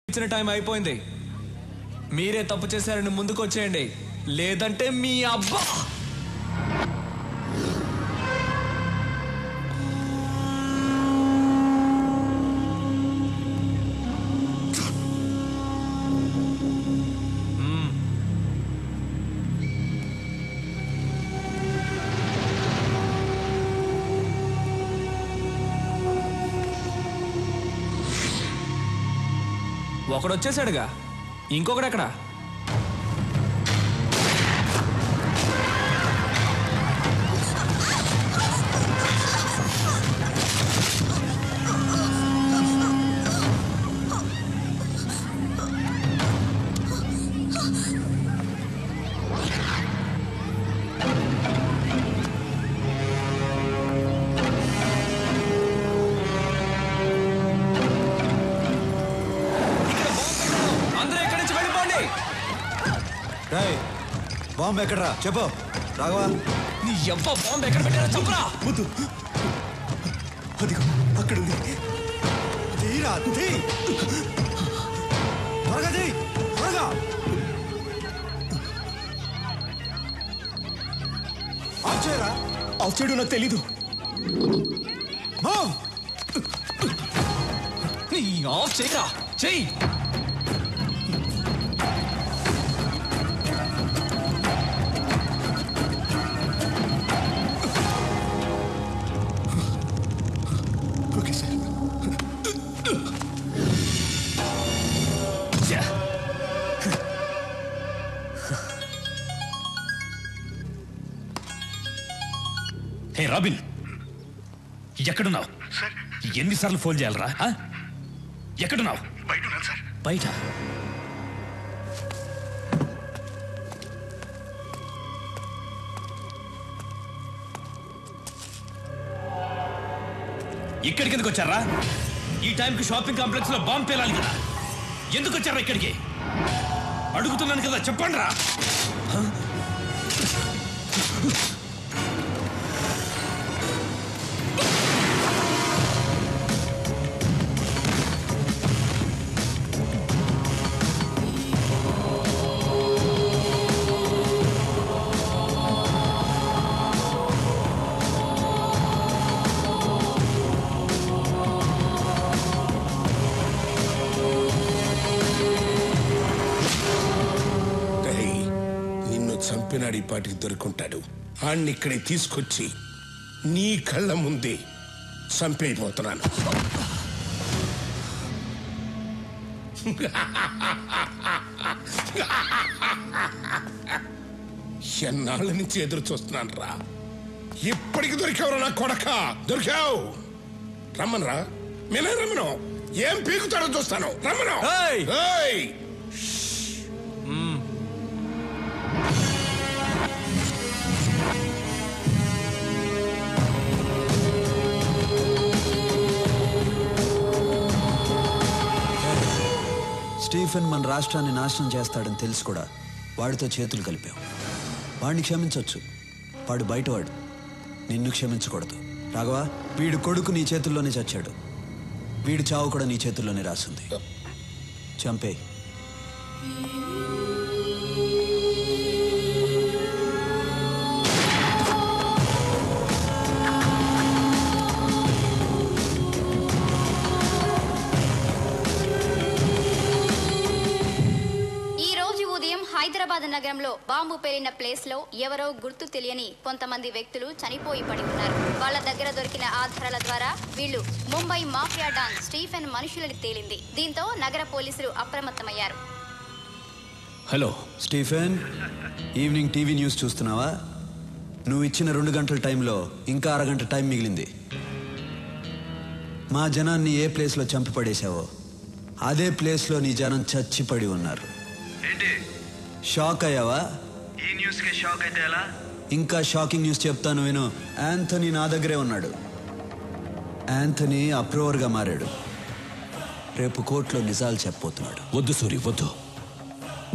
ఇచ్చిన టైం అయిపోయింది. మీరే తప్పు చేశారని ముందుకు వచ్చేయండి, లేదంటే మీ అబ్బా. ఒకడు వచ్చేసాడుగా, ఇంకొకడు ఎక్కడ? బాంబు ఎక్కడరా చెప్పు రాఘవా. నీ ఎవ్వ బాంబు ఎక్కడ పెట్టారా చెప్పురా. వద్దు, అదిగో అక్కడుంది. తీరా త్వరగా తీ, త్వరగా. ఆఫ్ చేయరా. ఆఫ్ చేయడం నాకు తెలీదు. నీ ఆఫ్ చేయరా, చెయ్యి. హే రాబిన్, ఎక్కడున్నావు? ఎన్నిసార్లు ఫోన్ చేయాలరా? ఎక్కడున్నావు? బయట. ఇక్కడికి ఎందుకు వచ్చారా? ఈ టైంకి షాపింగ్ కాంప్లెక్స్ లో బాంబు పేలాలి కదా. ఎందుకు వచ్చారా ఇక్కడికి? అడుగుతున్నాను కదా, చెప్పండి రా. చంపినాడు, ఈ పాటికి దొరుకుంటాడు. ఆణ్ణి ఇక్కడే తీసుకొచ్చి నీ కళ్ళ ముందే చంపైపోతున్నాను. ఎన్నాళ్ళ నుంచి ఎదురు చూస్తున్నాను రా. ఇప్పటికి దొరికావురా నా కొడక, దొరికావు. రమ్మనరా, మేనే రమ్మను. ఏం పీకుతాడో చూస్తాను, రమ్మను. స్టీఫెన్ మన రాష్ట్రాన్ని నాశనం చేస్తాడని తెలుసు కూడా వాడితో చేతులు కలిపావు. వాడిని క్షమించవచ్చు, వాడు బయటవాడు. నిన్ను క్షమించకూడదు రాఘవా. వీడు కొడుకు నీ చేతుల్లోనే చచ్చాడు, వీడి చావు కూడా నీ చేతుల్లోనే రాసింది. చంపే. హైదరాబాద్ నగరంలో బాంబు పేలిన ప్లేస్ లో ఎవరో గుర్తు తెలియని కొంతమంది వ్యక్తులు చనిపోయి పడి ఉన్నారు. వాళ్ళ దగ్గర దొరికిన ఆధారాల ద్వారా వీళ్ళు ముంబై మాఫియా డాన్ స్టీఫెన్ మనుషులని తేలింది. దీంతో నగర పోలీసులు అప్రమత్తమయ్యారు. Hello Stephen, evening TV news చూస్తున్నావా? నువ్వు ఇచ్చిన 2 గంటల టైంలో ఇంకా అరగంట టైం మిగిలింది. మా జనాన్ని ఏ ప్లేస్లో చంపి పడేశావో అదే ప్లేస్లో నీ జనం చచ్చిపడి ఉన్నారు. షాక్ అయ్యావా? ఈ న్యూస్ కి షాక్ అయితే ఎలా? ఇంకా షాకింగ్ న్యూస్ చెప్తాను విను. యాంథనీ నా దగ్గరే ఉన్నాడు. యాంథనీ అప్రూవర్గా మారాడు. రేపు కోర్టులో నిజాలు చెప్పబోతున్నాడు. వద్దు సూరి, వద్దు.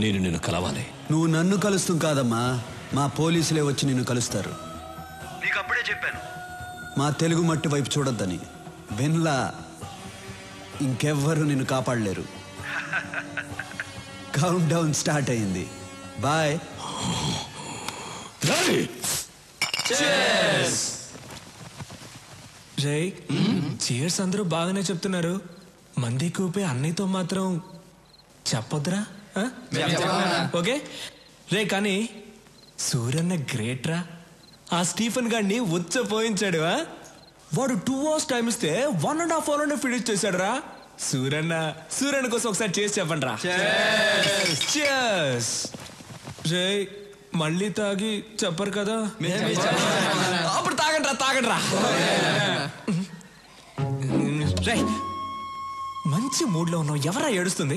నేను నిన్ను కలవాలి. నువ్వు నన్ను కలుస్తూ కాదమ్మా, మా పోలీసులే వచ్చి నిన్ను కలుస్తారు. నీకు అప్పుడే చెప్పాను మా తెలుగు మట్టి వైపు చూడొద్దని. విన్లా, ఇంకెవ్వరు నిన్ను కాపాడలేరు. కౌంట్ డౌన్ స్టార్ట్ అయింది. బాయ్. రే చీర్స్ అందరూ బాగానే చెప్తున్నారు, మంది కూపే అన్నయ్యతో మాత్రం చెప్పొద్దురా? ఓకే రే, కానీ సూర్యన్న గ్రేట్ రా. ఆ స్టీఫెన్ గాడిని పోయించాడు. వాడు 2 hours టైం ఇస్తే 1.5 hour ఫినిష్ చేశాడు రా. సూర్యన్న కోసం ఒకసారి చేసి చెప్పండి రా. రే మళ్ళీ తాగి చెప్పరు కదా? అప్పుడు తాగండి రా. రే మంచి మూడ్ లో ఉన్నావు, ఎవరా ఏడుస్తుంది?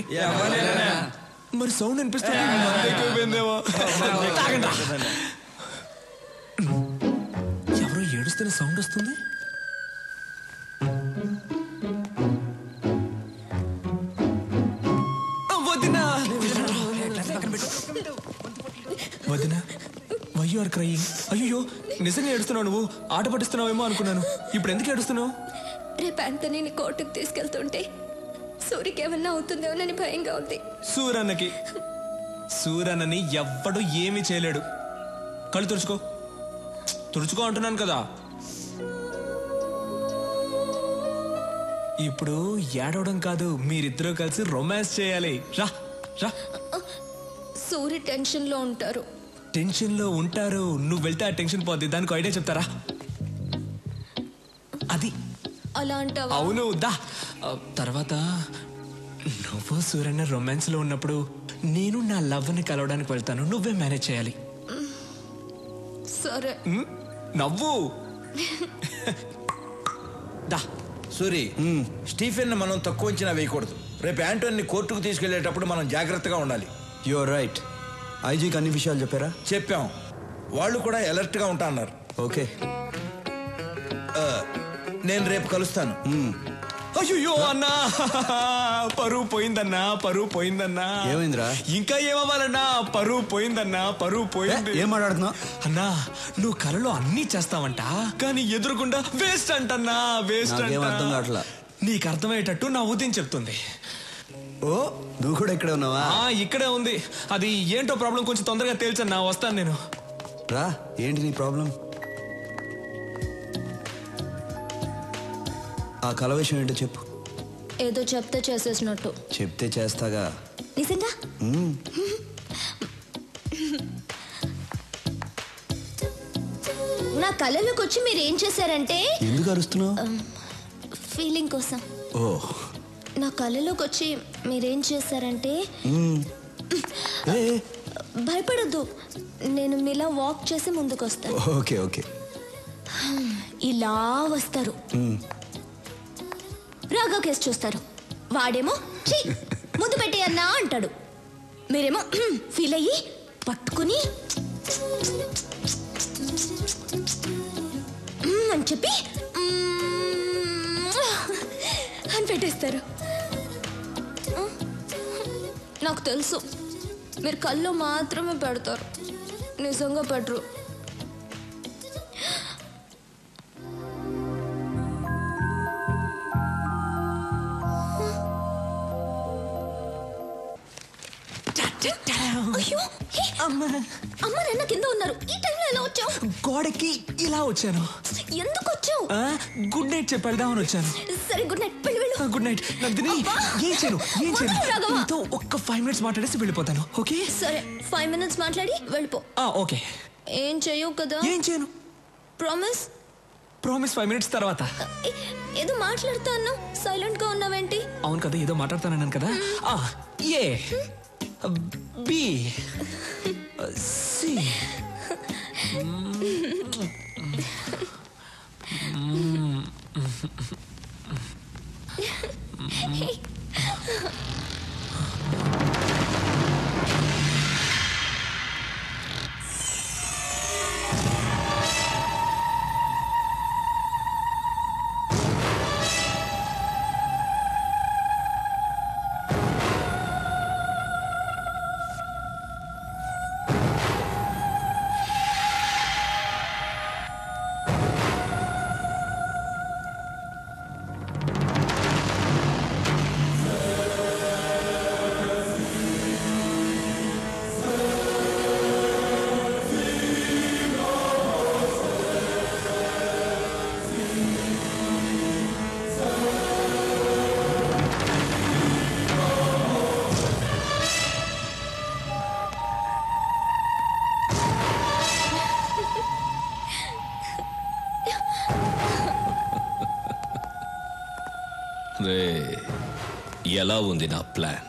మరి సౌండ్ అనిపిస్తుంది. తాగండి రా. ఎవరో ఏడుస్తున్న సౌండ్ వస్తుంది. వదినా వై యు ఆర్ క్రయింగ్? అయ్యో నిజంగా ఏడుస్తున్నావు నువ్వు? ఆట పట్టిస్తున్నావేమో అనుకున్నాను. ఇప్పుడు ఎందుకు ఏడుస్తున్నావు? రేపు ఆంటనీని కోర్టుకు తీసుకెళ్తుంటే సూరికి ఏమన్నా అవుతుందేమోనని భయంగా ఉంది. సూరన్నని ఎవ్వడు ఏమీ చేయలేడు. కళ్ళు తుడుచుకో అంటున్నాను కదా. ఇప్పుడు ఏడవడం కాదు, మీరిద్దరూ కలిసి రొమాన్స్ చేయాలి. రా రా. సూరి టెన్షన్ లో ఉంటారు. టెన్షన్ లో ఉంటారు, నువ్వు వెళ్తే ఆ టెన్షన్ పోద్ది. దానికి ఐడియా చెప్తారా? అది అలా అంటావా? అవును దా. తర్వాత నువ్వు సూర్యన్న రొమాన్స్ లో ఉన్నప్పుడు నేను నా లవ్ ని కలవడానికి వెళ్తాను, నువ్వే మేనేజ్ చేయాలి. సరే. నవ్వు. దా. సూరి, స్టీఫెన్ మనం తక్కువ అంచనా వేయకూడదు. రేపు యాంటోని కోర్టుకు తీసుకెళ్లేటప్పుడు మనం జాగ్రత్తగా ఉండాలి. You are right. ఐజీకి అన్ని విషయాలు చెప్పారా? చెప్పాం. వాళ్ళు కూడా అలర్ట్ గా ఉంటా అన్నారు. ఓకే, నేను రేపు కలుస్తాను. అయ్యో అన్నా, పరువు పోయిందన్నా. ఏమైందిరా? ఇంకా ఏమవ్వాలన్నా, పరువు పోయింది. ఏం మాట్లాడుతున్నావు అన్నా? నువ్వు కలలో అన్ని చేస్తావంట, కానీ ఎదురుకుండా వేస్ట్ అంటన్నా, వేస్ట్ నాకేం అర్థం కావట్లా. నీకు అర్థమయ్యేటట్టు నా ఉదయం చెప్తుంది. ఓ నువ్వు కూడా ఇక్కడే ఉన్నావా? ఇక్కడే ఉంది. అది ఏంటో ప్రాబ్లం కొంచెం తొందరగా తేల్చన్నా, వస్తాను నేను. రా, ఏంటి నీ ప్రాబ్లం? ఆ కల విషయం ఏంటో చెప్పు. ఏదో చెప్తే చేసేసినట్టు. చెప్తే చేస్తాగా. నిజంగా? నా కళలోకి వచ్చి మీరు ఏం చేశారంటే. ఎందుకు అరుస్తున్నావు? ఫీలింగ్ కోసం. ఓ, నా కళలోకి వచ్చి మీరేం చేశారంటే. భయపడద్దు, నేను మీలా వాక్ చేసి ముందుకు వస్తాను. Okay okay. ఇలా వస్తారు, రాఘవ్ కేసు చూస్తారు. వాడేమో ఛీ ముందు పెట్టేయన్నా అంటాడు, మీరేమో ఫీల్ అయ్యి పట్టుకుని అని చెప్పి అని పెట్టేస్తారు. నాకు తెలుసు మీరు కళ్ళు మాత్రమే పెడతారు, నిజంగా పెట్టరు. అయ్యో, అమ్మ నాన్న కింద ఉన్నారు. ఈ టైంలో ఎలా వచ్చావు? గోడకి ఇలా వచ్చాను. ఎందుకు వచ్చావు? గుడ్ నైట్ చెప్పి వెళ్దామని వచ్చాను. సరే గుడ్ నైట్, వెళ్ళు. Good night Nandini. ఏం చేయను నీతో ఒక్క 5 minutes మాట్లాడేసి వెళ్ళిపోతాను. ఓకే సరే, 5 minutes మాట్లాడి వెళ్ళిపో. ఓకే. ఏం చేయవు కదా? ఏం చేయను. ప్రామిస్? 5 minutes తర్వాత. ఏదో మాట్లాడుతాను, సైలెంట్ గా ఉన్నావేంటి? అవును కదా, ఏదో మాట్లాడుతానన్నాను కదా. A B C. రే ఎలా ఉంది నా ప్లాన్?